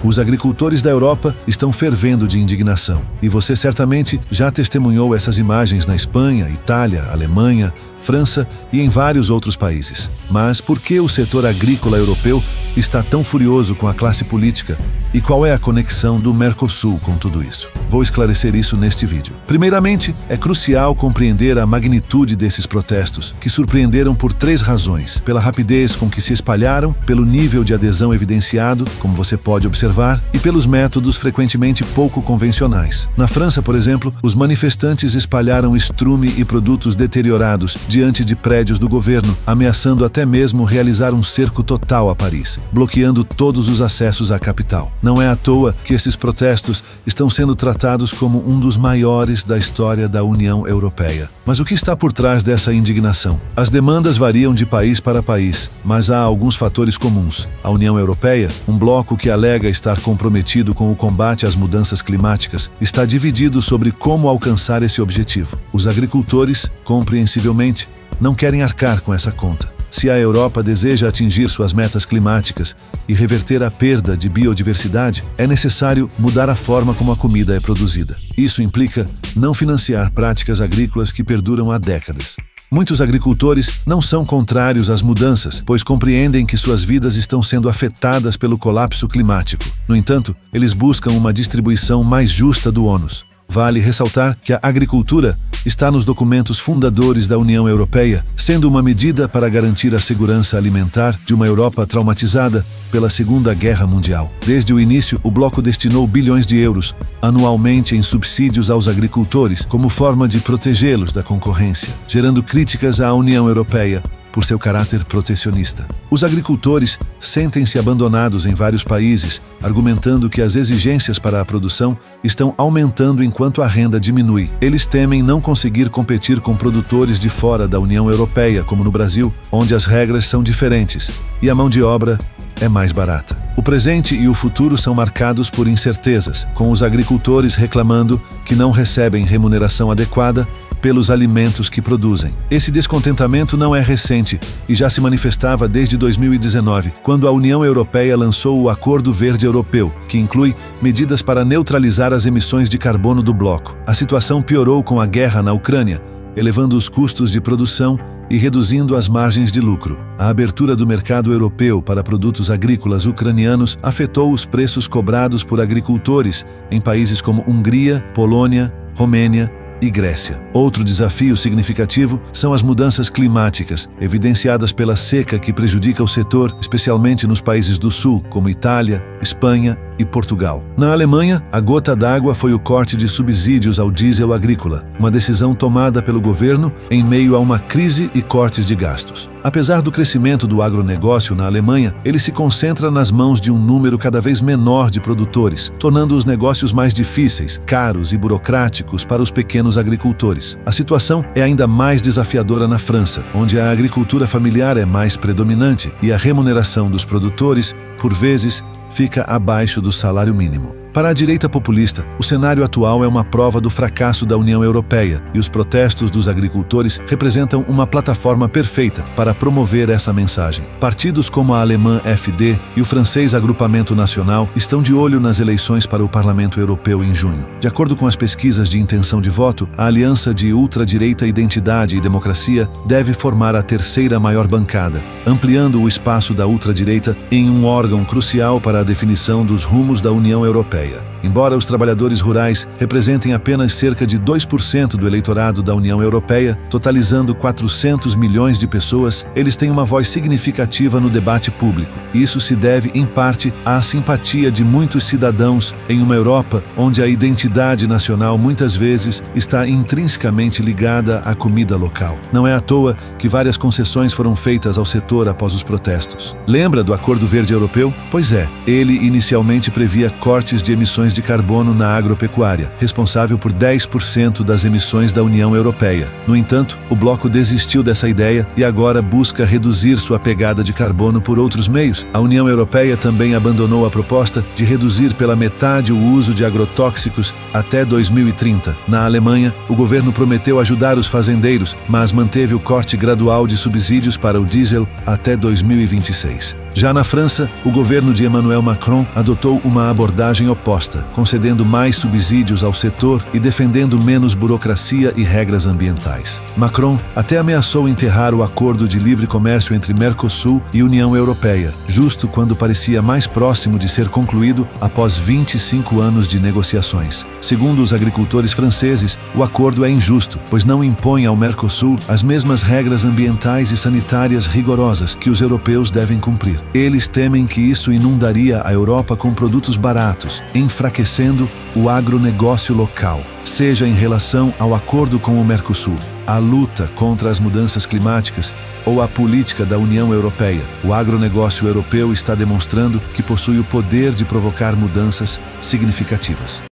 Os agricultores da Europa estão fervendo de indignação. E você certamente já testemunhou essas imagens na Espanha, Itália, Alemanha, França e em vários outros países. Mas por que o setor agrícola europeu está tão furioso com a classe política? E qual é a conexão do Mercosul com tudo isso? Vou esclarecer isso neste vídeo. Primeiramente, é crucial compreender a magnitude desses protestos, que surpreenderam por 3 razões: pela rapidez com que se espalharam, pelo nível de adesão evidenciado, como você pode observar, e pelos métodos frequentemente pouco convencionais. Na França, por exemplo, os manifestantes espalharam estrume e produtos deteriorados diante de prédios do governo, ameaçando até mesmo realizar um cerco total a Paris, bloqueando todos os acessos à capital. Não é à toa que esses protestos estão sendo tratados como um dos maiores da história da União Europeia. Mas o que está por trás dessa indignação? As demandas variam de país para país, mas há alguns fatores comuns. A União Europeia, um bloco que alega estar comprometido com o combate às mudanças climáticas, está dividido sobre como alcançar esse objetivo. Os agricultores, compreensivelmente, não querem arcar com essa conta. Se a Europa deseja atingir suas metas climáticas e reverter a perda de biodiversidade, é necessário mudar a forma como a comida é produzida. Isso implica não financiar práticas agrícolas que perduram há décadas. Muitos agricultores não são contrários às mudanças, pois compreendem que suas vidas estão sendo afetadas pelo colapso climático. No entanto, eles buscam uma distribuição mais justa do ônus. Vale ressaltar que a agricultura está nos documentos fundadores da União Europeia, sendo uma medida para garantir a segurança alimentar de uma Europa traumatizada pela Segunda Guerra Mundial. Desde o início, o bloco destinou bilhões de euros anualmente em subsídios aos agricultores, como forma de protegê-los da concorrência, gerando críticas à União Europeia por seu caráter protecionista. Os agricultores sentem-se abandonados em vários países, argumentando que as exigências para a produção estão aumentando enquanto a renda diminui. Eles temem não conseguir competir com produtores de fora da União Europeia, como no Brasil, onde as regras são diferentes e a mão de obra é mais barata. O presente e o futuro são marcados por incertezas, com os agricultores reclamando que não recebem remuneração adequada pelos alimentos que produzem. Esse descontentamento não é recente e já se manifestava desde 2019, quando a União Europeia lançou o Acordo Verde Europeu, que inclui medidas para neutralizar as emissões de carbono do bloco. A situação piorou com a guerra na Ucrânia, elevando os custos de produção e reduzindo as margens de lucro. A abertura do mercado europeu para produtos agrícolas ucranianos afetou os preços cobrados por agricultores em países como Hungria, Polônia, Romênia e Grécia. Outro desafio significativo são as mudanças climáticas, evidenciadas pela seca que prejudica o setor, especialmente nos países do sul, como Itália, Espanha e Portugal. Na Alemanha, a gota d'água foi o corte de subsídios ao diesel agrícola, uma decisão tomada pelo governo em meio a uma crise e cortes de gastos. Apesar do crescimento do agronegócio na Alemanha, ele se concentra nas mãos de um número cada vez menor de produtores, tornando os negócios mais difíceis, caros e burocráticos para os pequenos agricultores. A situação é ainda mais desafiadora na França, onde a agricultura familiar é mais predominante e a remuneração dos produtores, por vezes, fica abaixo do salário mínimo. Para a direita populista, o cenário atual é uma prova do fracasso da União Europeia e os protestos dos agricultores representam uma plataforma perfeita para promover essa mensagem. Partidos como a alemã FD e o francês Agrupamento Nacional estão de olho nas eleições para o Parlamento Europeu em junho. De acordo com as pesquisas de intenção de voto, a aliança de ultradireita Identidade e Democracia deve formar a terceira maior bancada, ampliando o espaço da ultradireita em um órgão crucial para a definição dos rumos da União Europeia. Embora os trabalhadores rurais representem apenas cerca de 2% do eleitorado da União Europeia, totalizando 400 milhões de pessoas, eles têm uma voz significativa no debate público. Isso se deve, em parte, à simpatia de muitos cidadãos em uma Europa onde a identidade nacional muitas vezes está intrinsecamente ligada à comida local. Não é à toa que várias concessões foram feitas ao setor após os protestos. Lembra do Acordo Verde Europeu? Pois é, ele inicialmente previa cortes de emissões de carbono na agropecuária, responsável por 10% das emissões da União Europeia. No entanto, o bloco desistiu dessa ideia e agora busca reduzir sua pegada de carbono por outros meios. A União Europeia também abandonou a proposta de reduzir pela metade o uso de agrotóxicos até 2030. Na Alemanha, o governo prometeu ajudar os fazendeiros, mas manteve o corte gradual de subsídios para o diesel até 2026. Já na França, o governo de Emmanuel Macron adotou uma abordagem oposta, concedendo mais subsídios ao setor e defendendo menos burocracia e regras ambientais. Macron até ameaçou enterrar o acordo de livre comércio entre Mercosul e União Europeia, justo quando parecia mais próximo de ser concluído após 25 anos de negociações. Segundo os agricultores franceses, o acordo é injusto, pois não impõe ao Mercosul as mesmas regras ambientais e sanitárias rigorosas que os europeus devem cumprir. Eles temem que isso inundaria a Europa com produtos baratos, enfraquecendo o agronegócio local, seja em relação ao acordo com o Mercosul, a luta contra as mudanças climáticas ou a política da União Europeia. O agronegócio europeu está demonstrando que possui o poder de provocar mudanças significativas.